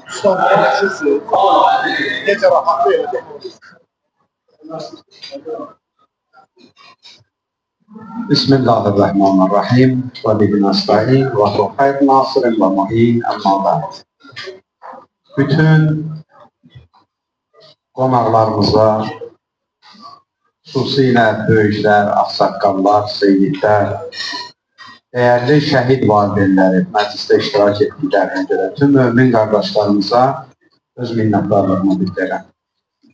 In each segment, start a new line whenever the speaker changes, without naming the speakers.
Son gece rahatlı öyle.
Bismillahirrahmanirrahim. Ve bihi nesta'in ve hu hayr nasirin ve mu'in amma ba'd. Bütün qonaqlarımıza, xüsusilə böyüklər, ağsaqqallar, seyyidlər, dəyərli şəhid valideynləri məclisdə iştirak etdiklərinə görə tüm mömin qardaşlarımıza öz minnətdarlığımı bildirirəm.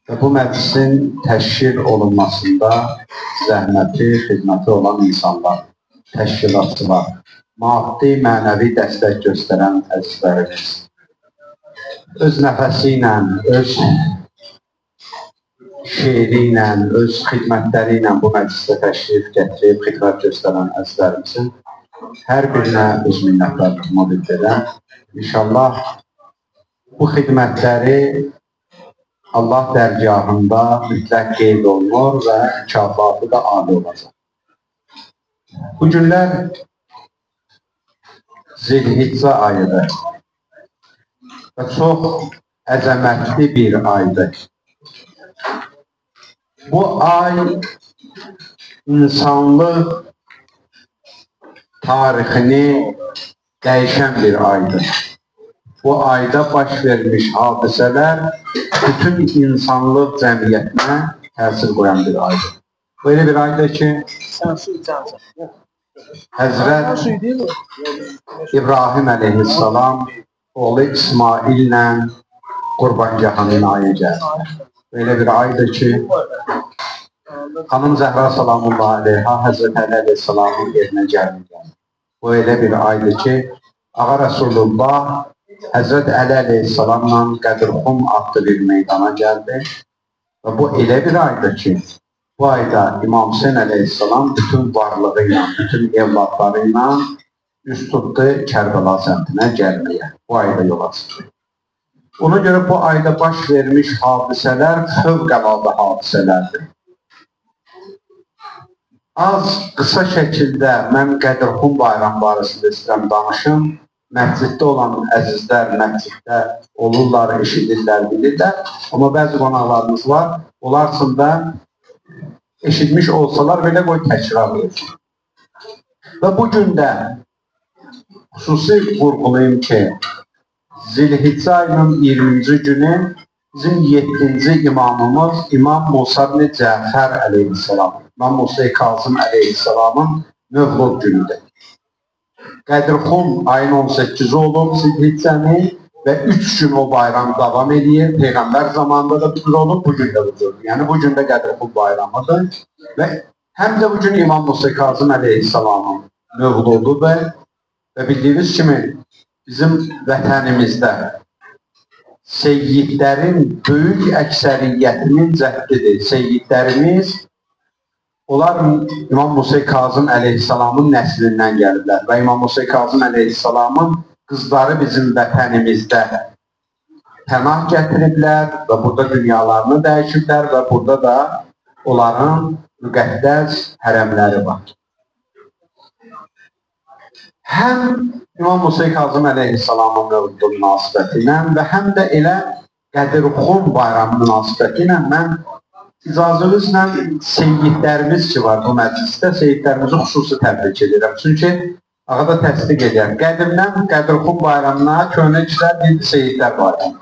Və bu məclisin təşkil olunmasında zəhməti, xidməti olan insanlar, təşkilatçılar, maddi, mənəvi dəstək göstərən əzizlərimiz, öz nəfəsi ilə, öz şeiri ilə, öz xidmətləri ilə bu məclisdə təşrif gətirib, xidmət göstərən əzizlərimizin hər birinə öz minnətdarlığımı bildirirəm. İnşallah bu xidmətləri Allah dərgahında mütləq qeyd olunur və mükafatı da âli olacaq. Bu günlər Zilhiccə ayıdır və çox əzəmətli bir aydır. Bu ay insanlıq tarixini dəyişən bir aydır. Bu ayda baş vermiş hadisələr bütün insanlıq cəmiyyətinə təsir qoyan bir aydır. Böyle bir aydır ki, Həzrət İbrahim əleyhissalam oğlu İsmaillə Qurbangahanın ayı gəldi. Böyle bir aydır ki, Xanım Zəhra salamullah aleyha Həzrət Əli əleyhissalamın yerinə gəldi. Bu elə bir aydır ki, Ağa Rasulullah Həzrət Əli əleyhissalamla Qədirxum adlı bir meydana gəldi. Və bu elə bir aydır ki, bu ayda İmam Hüseyin əleyhissalam bütün varlığı ilə, bütün evlatları ilə üst tutdu Kərbəla səmtinə gəlməyə. Bu ayda yola çıxdı. Ona görə bu ayda baş vermiş hadisələr fövqəladə hadisələrdir. Az, qısa şəkildə mən Qədirxum bayram barəsində istəyirəm danışım. Məsciddə olan əzizlər məsciddə olurlar, eşidirlər, bilirlər. Amma bəzi qonaqlarımız var, onlar aslında eşitmiş olsalar belə qoy təkrar olsun. Və bu gün də xüsusi vurğulayım ki, Zilhiccə ayının 20-ci günü bizim 7-ci imamımız İmam Musa ibn Cəfər əleyhissalam, İmam Musa Kazım əleyhissalamın mövlud günüdür. Qədirxum ayın 18-i olub Zilhiccənin və 3 gün o bayram davam edir. Peyğəmbər zamanında da budur olub, bugün də budur. Yəni bugün də Qədirxum bayramıdır. Və həm də bugün İmam Musa Kazım əleyhissalamın mövlududur. Və bildiyiniz kimi bizim vətənimizdə seyyidlərin böyük əksəriyyətinin cəhdidir. Seyyidlərimiz onlar İmam Musa Kazım əleyhissalamın nəslindən gəlirlər və İmam Musa Kazım əleyhissalamın qızları bizim vətənimizdə pənah gətiriblər və burada dünyalarını dəyişiblər və burada da onların müqəddəs hərəmləri var. Həm İmam Musa Kazım əleyhissalamın mövludu münasibəti ilə və həm də elə Qədirxum bayramı münasibəti ilə mən icazənizlə seyyidlərimiz ki var bu məclisdə, seyyidlərimizi xüsusi təbrik edirəm. Çünki ağa da təsdiq edir. Qədimdən Qədirxum bayramına köhnə kişilər deyildi seyyidlər bayramı.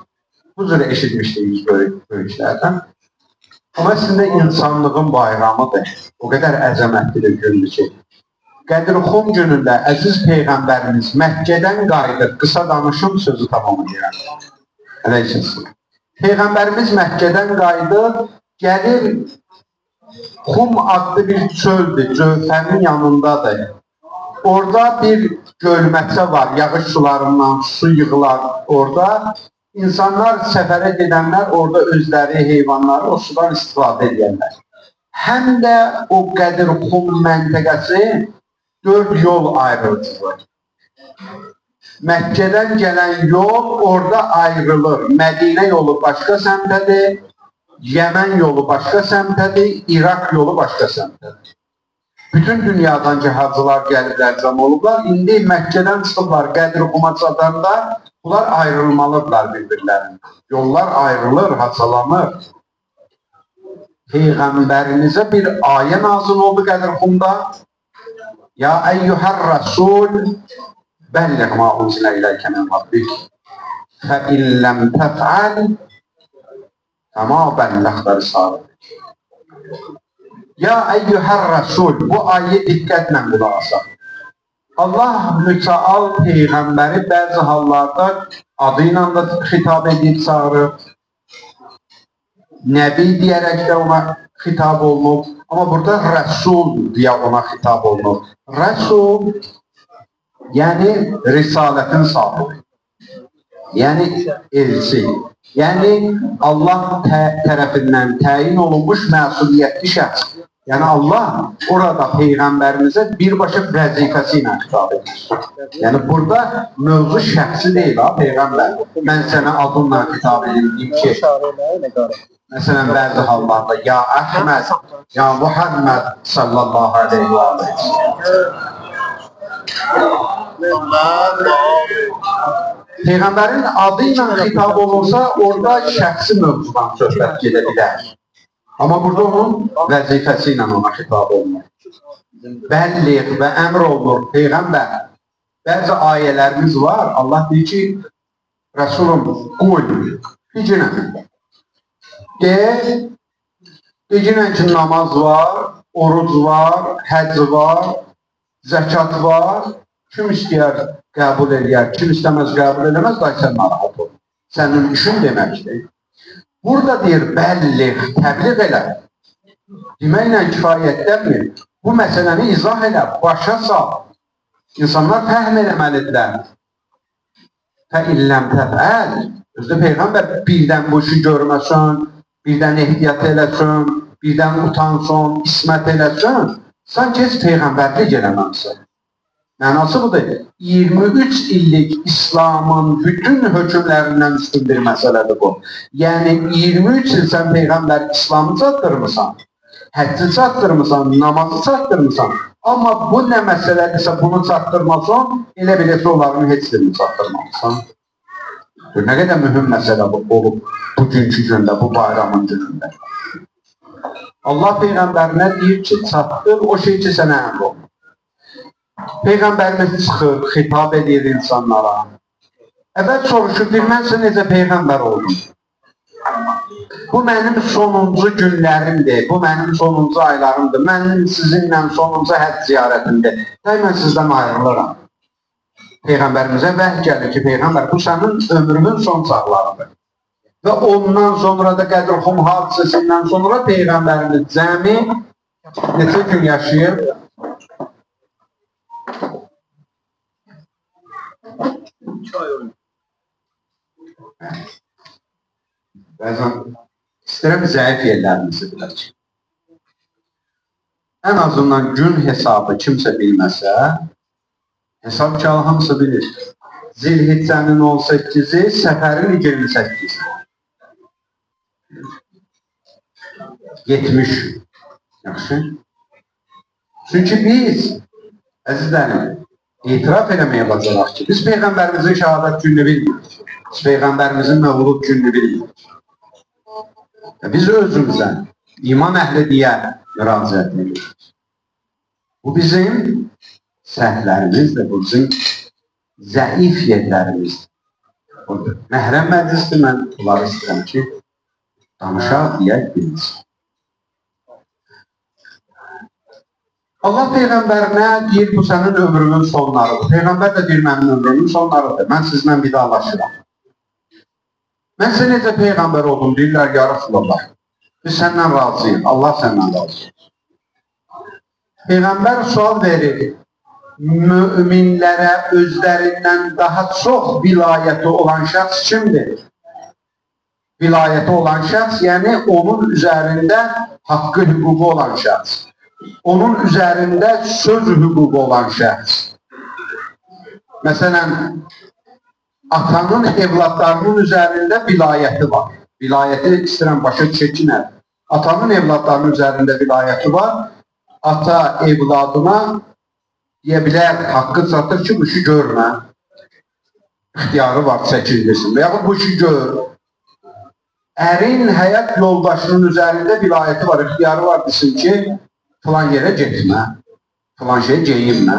Bu cür eşitmişdik böyüklərdən. Amma əslində insanlığın bayramıdır. O qədər əzəmətli bir gündür ki, Qədirxum günündə əziz Peyğəmbərimiz Məkkədən qayıdır. Qısa danışım, sözü tamam edirəm. Əleyhisselam. Peyğəmbərimiz Məkkədən qayıdır. Gəlir, Xum adlı bir çöldür, Cövfənin yanındadır. Orada bir gölməçə var, yağış sularından su yığılar orada. İnsanlar səfərə gedənlər orada özləri, heyvanları o sudan istifadə edirlər. Həm də o Qədirxum məntəqəsi 4 yol ayrılıcıdır. Məkkədən gələn yol orada ayrılır. Mədinə yolu başqa səmtədir. Yemen yolu başqa səmtədir, İraq yolu başqa səmtədir. Bütün dünyadan ki hacılar gəliblər, cəm olublar. İndi Məkkədən çıxıblar, Qədirxuma çatanda Bunlar ayrılmalıdırlar bir-birlərindən. Yollar ayrılır, haçalanır. Peyğəmbərinizə bir ayə nazil oldu Qədirxumda. Ya eyyuhər rəsul bəlliğ ma unzilə iləykə min rabbik fə illəm təfəl fəma bəlləğdə risalətik. Ya eyyuhər rəsul, bu ayı diqqətlə qulaq asaq. Allah mütəal Peyğəmbəri bəzi hallarda adı ilə da xitab edib çağırır. Nəbi deyərək də ona xitab olunur. Amma burada Rəsul deyə ona xitab olunur. Rəsul, yəni risalətin sahibi. Yəni elçi. Yəni Allah tərəfindən təyin olunmuş məsuliyyətli şəxs. Yəni Allah orada Peyğəmbərimizə birbaşa vəzifəsi ilə xitab edir. Yəni burada mövzu şəxsi deyil ha, Peyğəmbər. Mən sənə adınla xitab edeyim ki, məsələn, bəzi hallarda ya Əhməd, ya Muhammed sallallahu aleyhi və Peyğəmbərin adı ilə xitab olursa, orada şəxsi mövzudan söhbət gedə bilər. Amma burada onun vəzifəsi ilə ona xitab olunur. Bəlliğ və əmr olunur, Peyğəmbər. Bəzi ayələrimiz var, Allah deyir ki, Rəsulum, qul, dicinə. Dicinə ki, namaz var, oruc var, həc var, zəkat var. Kim istəyər qəbul edər, kim istəməz qəbul edəməz, da sən narahat ol. Sənin işin deməkdir. Burada deyir, bəlliğ, təbliğ elə. Deməklə kifayətdənmir. Bu məsələni izah elə, başa sal. İnsanlar fəhm eləməlidirlər. Fə illəm təfəl. Özdə Peyğəmbər birdən bu işi görməsin, birdən ehtiyat eləsin, birdən utansın, ismət eləsin. Sanki heç Peyğəmbərlik eləməmsin. Mənası budur. 23 illik İslamın bütün hökmlərindən üstün bir məsələdir bu. Yəni 23 il sən Peyğəmbər İslamı çatdırmısan, həcci çatdırmısan, namazı çatdırmısan. Amma bu nə məsələdirsə bunu çatdırmasan, elə bilirsə onların heç birini çatdırmalısan. Nə qədər mühüm məsələ olub bugünkü gündə, bu bayramın günündə. Allah Peyğəmbərinə deyir ki, çatdır o şey ki, sənə əmr olunur. Peyğəmbərimiz çıxır, xitab edir insanlara. Əvvəl soruşur, deyir, mən sən necə Peyğəmbər oldum? Bu mənim sonuncu günlərimdir, bu mənim sonuncu aylarımdır, mənim sizinlə sonuncu həcc ziyarətimdir. Mən sizdən ayrılıram. Peyğəmbərimizə vəhy gəlir ki, Peyğəmbər, bu sənin ömrünün son çağlarıdır. Və ondan sonra da Qədirxum hadisəsindən sonra Peyğəmbərimiz cəmi neçə gün yaşayır? Bəzən istəyirəm zəif yerlərimizi bilək. Ən azından gün hesabı kimsə bilməsə, hesab ki, hamısı bilir. Zilhiccənin 18-i, səfərin 28-i. 70. Yaxşı. Çünki biz, əzizlərim, etiraf eləməyə bacaraq ki, biz Peyğəmbərimizin şəhadət gününü bilmirik. Biz Peyğəmbərimizin məvlud gününü bilmirik. Biz özümüzdən iman əhli deyə müraciət edirik. Bu bizim səhvlərimizdir, bu bizim zəif yerlərimizdir. Məhrəm məclisdir, mən bunları istəyirəm ki, danışaq, deyək, bilməsin. Allah Peyğəmbərinə deyir, bu sənin ömrünün sonlarıdır. Peyğəmbər də deyir, mənim ömrümün sonlarıdır. Mən sizlə vidalaşıram. Mən sizə necə Peyğəmbər oldum, deyirlər, ya Rasulallah. Biz səndən razıyıq, Allah səndən razıyıq. Peyğəmbər sual verir, müminlərə özlərindən daha çox vilayəti olan şəxs kimdir? Vilayəti olan şəxs, yəni onun üzərində haqqı, hüququ olan şəxs. Onun üzərində söz hüququ olan şəxs. Məsələn, atanın evladlarının üzərində vilayəti var. Vilayəti istəyirəm başa düşək ki, nədir? Atanın evladlarının üzərində vilayəti var. Ata evladına deyə bilər, haqqı çatır ki, bu işi görmə. ixtiyarı var çəkildirsin. Və yaxud bu işi gör. Ərin həyat yoldaşının üzərində vilayəti var, ixtiyarı var, desin ki, filan yerə getmə, filan şey geyinmə.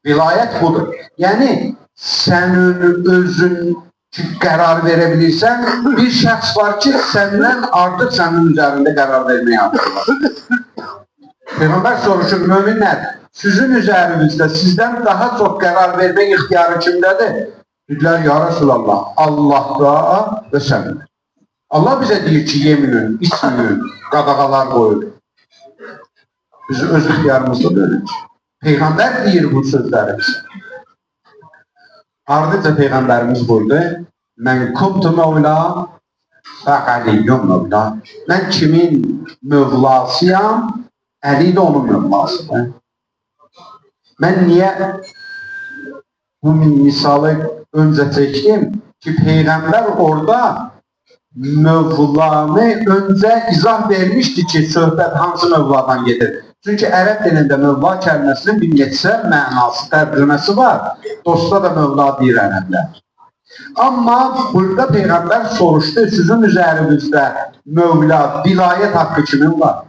Vilayət budur. Yəni, sənin özün ki, qərar verə bilirsən, bir şəxs var ki, səndən artıq sənin üzərində qərar verməyə haqqı var. Peyğəmbər soruşur, möminlər, sizin üzərinizdə sizdən daha çox qərar vermək ixtiyarı kimdədir? Dedilər, ya Rasulallah, Allahda və sənin. Allah bizə deyir ki, yeminin, içməyin, qadağalar qoyur. Biz öz ixtiyarımızda dönük. Peyğəmbər deyir bu sözlərimiz. Ardıca Peyğəmbərimiz buyurdu, mən kuntu mövla və əliyyum mövla. Mən kimin mövlasıyam, Əli də onun mövlasıdır. Mən niyə bu misalı öncə çəkdim ki, Peyğəmbər orada mövlanı öncə izah vermişdi ki, söhbət hansı mövladan gedir. Çünki ərəb dilində mövla kəlməsinin bir neçə mənası, tərcüməsi var. Dosta da mövla deyir ərəblər. Amma burada Peyğəmbər soruşdu, sizin üzərinizdə mövla, vilayət haqqı kimin var?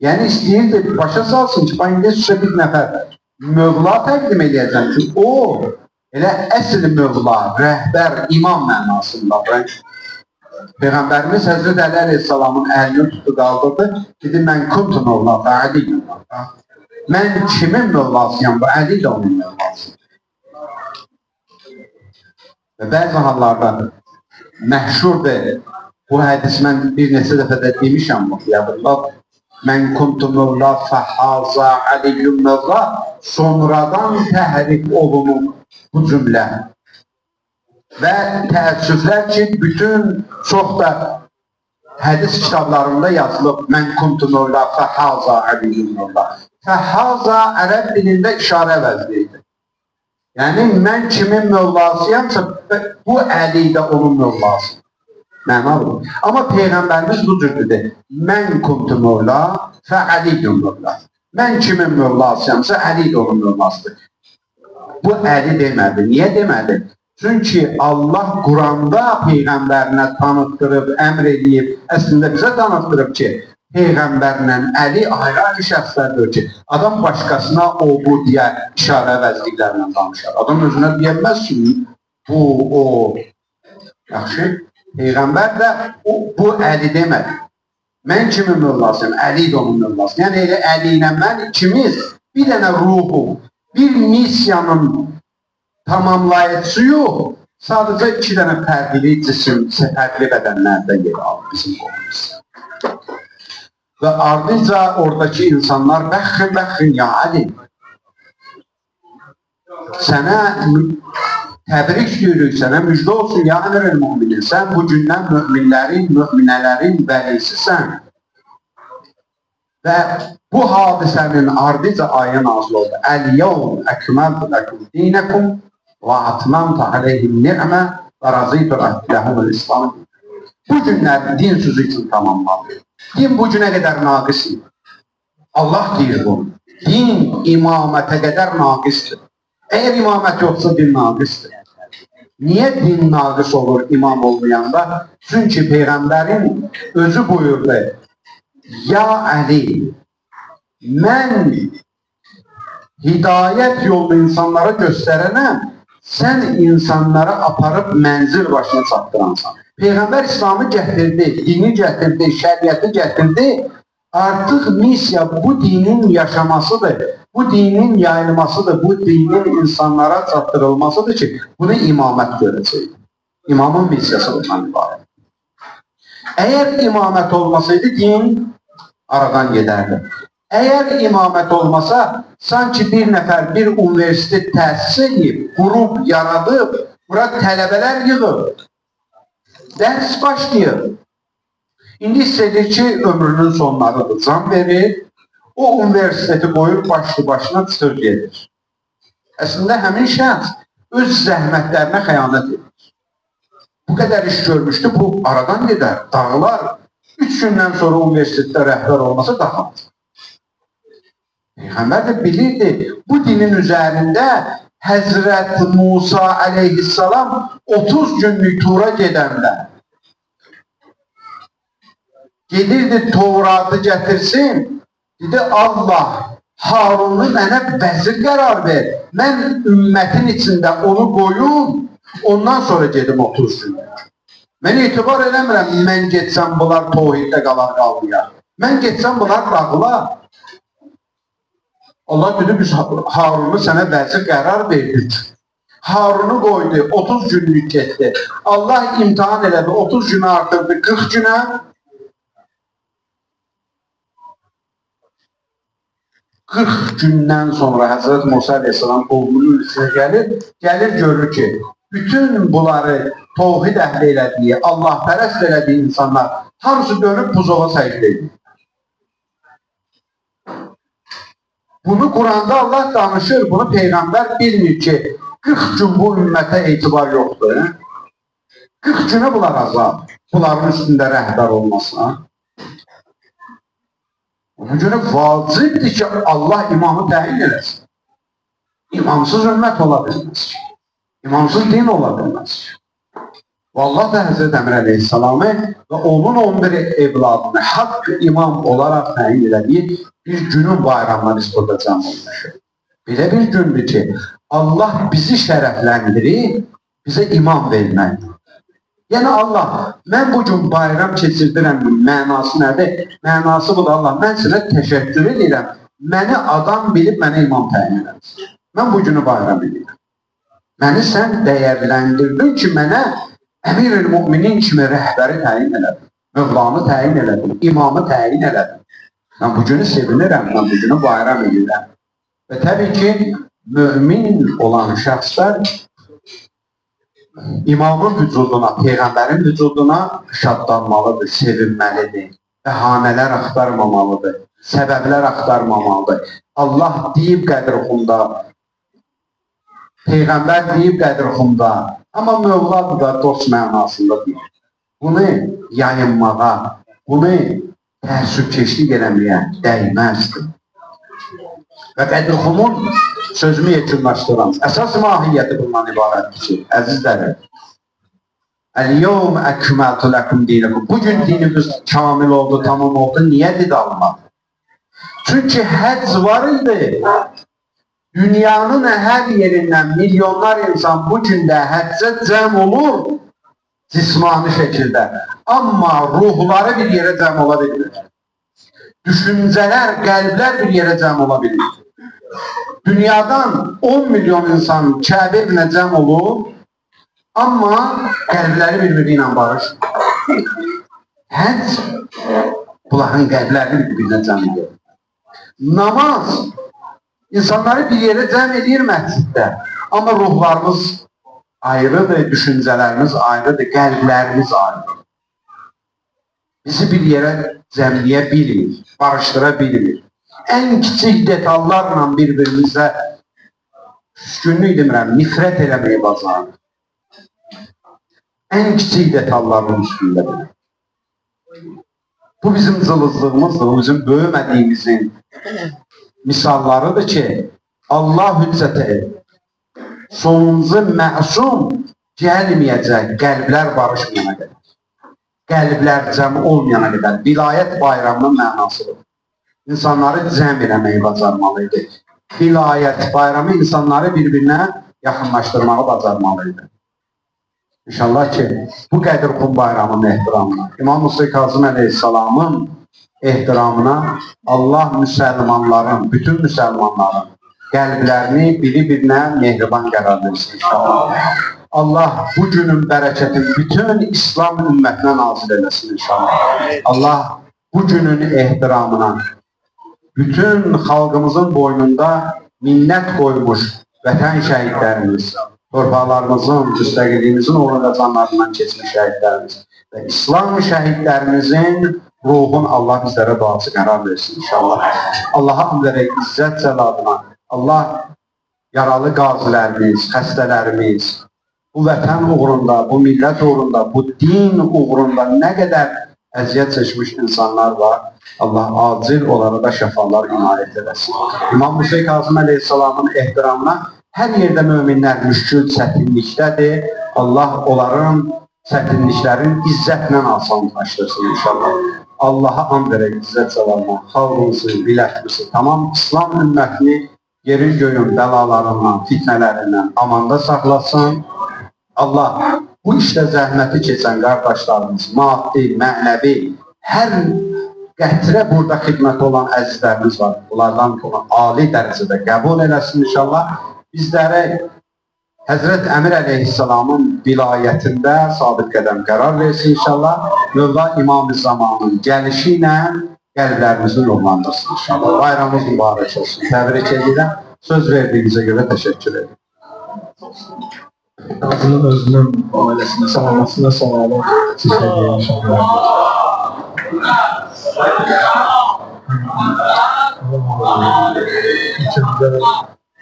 Yəni istəyirdi, başa salsın ki, ben indi sizə bir nəfər mövla təqdim edəcəm ki, o elə əsl mövla, rəhbər, imam mənasındadır. Peyğəmbərimiz Həzrət Əli Aleyhisselamın əlini tutdu, qaldırdı, dedi, mən kuntu mövla və Əli. Mən kimin mövlasıyam, bu Əli də onun mövlasıdır. Və bəzi hallarda məşhurdur, bu hədis mən bir neçə dəfə də demişəm, yadırlar. Mən kuntu mövla fəhaza əliyyum mövla, sonradan təhrif olunur bu cümlə. Və təəssüflər ki, bütün çox da hədis kitablarında yazılıb, mən kuntu mövla fəhaza əliyyum mövla. Fəhaza ərəb dilində işarə vəzlidir. Yəni, mən kimin mövlasıyamsa, bu Əli də onun mövlasıdır. Mənalıdır. Amma Peyğəmbərimiz bu cür dedi, mən kuntu mövla fə əliyyum mövla. Mən kimin mövlasıyamsa, Əli də onun mövlasıdır. Bu Əli demədi. Niyə demədi? Çünki Allah Quranda Peyğəmbərinə tanıtdırıb, əmr edib, əslində bizə tanıtdırıb ki, Peyğəmbərlə Əli ayrı-ayrı şəxslərdir ki, adam başqasına o, bu deyə işarə vəzliklərlə danışar. Adam özünə deyəməz ki, bu, o, yaxşı. Peyğəmbər də bu Əli demədi. Mən kimin mövlasıyam, Əli də onun mövlasıyam. Yəni elə Əli ilə mən ikimiz bir dənə ruhu, bir missiyanın tamamlayıcısı yox, sadəcə iki dənə fərqli cisim, fərqli bədənlərdə yer alır bizim qolumuz. Və ardınca oradakı insanlar bəxin, ya Əli, sənə təbrik deyirik, sənə müjdə olsun, ya əmr-el müminin, sən bu gündən möminlərin, möminələrin vəlisisən. Və bu hadisənin ardınca ayə nazil oldu. Əl-yevm əkməltu ləkum dinəkum və atmamtu aleyhim ni'mə və razıytu ləhumul İslam. Bu günlər din sözü üçün tamamlanır. Din bu günə qədər naqisdir. Allah deyir bunu. Din imamətə qədər naqisdir. Əgər imamət yoxsa din naqisdir. Niyə din naqis olur imam olmayanda? Çünki Peyğəmbərin özü buyurdu, ya Əli, mən hidayət yolunu insanlara göstərənəm, sən insanlara aparıb mənzil başına çatdıransan. Peyğəmbər İslamı gətirdi, dini gətirdi, şəriəti gətirdi, artıq missiya bu dinin yaşamasıdır, bu dinin yayılmasıdır, bu dinin insanlara çatdırılmasıdır ki, bunu imamət görəcək. İmamın missiyası bundan ibarət. Əgər imamət olmasaydı, din aradan gedərdi. Əgər imamət olmasa, sanki bir nəfər bir universitet təsis edib, qrup yaradıb, bura tələbələr yığıb, dərs başlayıb. İndi istədir ki, ömrünün sonlarıdır, can verir, o universiteti qoyur, başlı-başına çıxır gedir. Əslində, həmin şəxs öz zəhmətlərinə xəyanət edir. Bu qədər iş görmüşdü, bu aradan gedər, dağılar. 3 gündən sonra universitetdə rəhbər olmasa daha. Peyğəmbər də bilirdi, bu dinin üzərində Həzrət Musa aleyhissalam 30 günlük tura gedəndə gedirdi Tevratı getirsin, dedi Allah Harun'u mənə vəzir qərar ver, mən ümmətin içində onu qoyum, ondan sonra gedim 30 gün. Mən etibar eləmirəm, mən getsəm bunlar tohiddə qalar qalmaya. Mən getsəm bunlar dağılar. Allah dedi, biz Harun'u sənə vəzir qərar verdik. Harun'u qoydu, 30 günlük getdi. Allah imtihan elədi, 30 günü artırdı, 40 günə. 40 gündən sonra Həzrət Musa aleyhissalam qovmunun üstünə gəlir görür ki, bütün bunları tohid əhli elədiyi, Allah pərəst elədiyi insanlar hamısı dönüb buzova səcdə edir. Bunu Kur'an'da Allah danışır, bunu Peygamber bilmir ki 40 gün bu ümmete itibar yoktur. 40 günü bunlar azab, bunların üstünde rəhbər olmasına. Ona göre vacibdir ki Allah imamı təyin eləsin. İmamsız ümmət ola bilməz ki. İmamsız din ola bilməz ki. Allah da Həzrət Əmr Aleyhisselamı ve onun 11 evladını haqq imam olarak təyin elədiyi bir günün bayramına biz burada cəm olmuşuq. Belə bir gündür ki, Allah bizi şərəfləndirir, bizə imam verməkdir. Yəni Allah, mən bugün bayram keçirdirəm, mənası nədir? Mənası budur Allah, mən sənə təşəkkür edirəm, məni adam bilib mənə imam təyin edəmsin. Mən bugünü bayram edirəm. Məni sən dəyərləndirdin ki, mənə Əmir-ül Müminin kimi rəhbəri təyin elədin, mövlanı təyin elədin, imamı təyin elədin. Mən bugünü sevinirəm, mən bugünü bayram edirəm. Və təbii ki, mümin olan şəxslər imamın vücuduna, Peyğəmbərin vücuduna şadlanmalıdır, sevinməlidir, bəhanələr axtarmamalıdır, səbəblər axtarmamalıdır. Allah deyib qədir-xunda, Peyğəmbər deyib qədir-xunda, amma Mövla da dost mənasında deyir. Bunu yayınmağa, bunu təəssübkeşlik eləməyə dəyməzdir. Və qədir-xumun sözümü yekunlaşdıram. Əsas mahiyyəti bundan ibarətdir ki, əzizlərim, Əl-yevm əkməltu ləkum dinikum. Bugün dinimiz kamil oldu, tamam oldu. Niyə dedi Allah? Çünki həcc var idi. Dünyanın hər yerindən milyonlar insan bu gündə həccə cəm olur cismani şəkildə. Amma ruhları bir yerə cəm ola bilir. Düşüncələr, qəlblər bir yerə cəm ola bilir. Dünyadan 10 milyon insan Kəbə evinə cəm olur, amma qəlbləri bir-biri ilə barışır. Həcc bunların qəlblərini bir-birinə cəm edir. Namaz insanları bir yerə cəm edir məsciddə, amma ruhlarımız ayrıdır, düşüncələrimiz ayrıdır, qəlblərimiz ayrıdır. Bizi bir yerə cəmləyə bilmir, barışdıra bilmir. En kiçik detallarla bir-birimizə küskünlük demirəm, nifrət eləməyi bacarır. En kiçik detalların üstündədir. Bu bizim cılızlığımızdır, bu bizim böyümədiyimizin misallarıdır ki, Allah hüccəti sonumuzu məsum gəlməyəcək, qəlblər barışmayana qədər. Qəlblər cəm olmayana qədər. Vilayət bayramının mənasıdır. İnsanları cəm eləməyi bacarmalıydı. Vilayət bayramı insanları bir-birinə yaxınlaşdırmağı bacarmalıydı. İnşallah ki, bu Qədir-xum bayramının ehtiramına, İmam Musa Kazım Aleyhisselamın ehtiramına Allah müsəlmanların, bütün müsəlmanların qəlblərini bir-birinə mehriban qərar versin inşallah. Allah bu günün bərəkətini bütün İslam ümmətinə nazil eləsin inşallah. Allah bu günün ehtiramına bütün xalqımızın boynunda minnət qoymuş vətən şəhidlərimiz, torpaqlarımızın, müstəqilliyimizin uğrunda canlarından keçmiş şəhidlərimiz və İslam şəhidlərimizin ruhun Allah bizlərə duası qərar versin inşallah. Allah'a bizlərə izzət cəladına, Allah yaralı qazilərimiz, xəstələrimiz, bu vətən uğrunda, bu millət uğrunda, bu din uğrunda nə qədər əziyyət çəkmiş insanlar var. Allah acil onlara da şəfalar inayət edəsin. İmam Musa Kazım Aleyhisselamın ehtiramına Hər yerdə möminlər müşkül çətinlikdədir. Allah onların çətinliklərin izzətlə asanlaşdırsın inşallah. Allaha and verək izzət zavalına, xalqımızı, millətimizi, tamam İslam ümmətini yerin göyün bəlalarından, fitnələrindən amanda saxlasın. Allah bu işdə zəhməti keçən qardaşlarımız, maddi, mənəvi, hər qətrə burada xidmət olan əzizlərimiz var. Bunlardan ali dərəcədə qəbul eləsin inşallah. Bizlərə Həzrət Əmir əleyhissalamın vilayətində sabit qədəm qərar versin inşallah. Mövla İmam-ı Zamanın gəlişi ilə qəlblərimizi nurlandırsın inşallah. Bayramımız mübarək olsun. Təbrik edirəm. Söz verdiyinizə görə təşəkkür ederim.
Qazının özünün ailəsində salamasına sağlam çəkildiyi inşallah. İkinci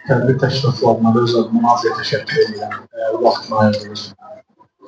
tədbir təşkilatlarına da öz adına nazir təşəkkür edirəm. Vaxtını ayırdınız.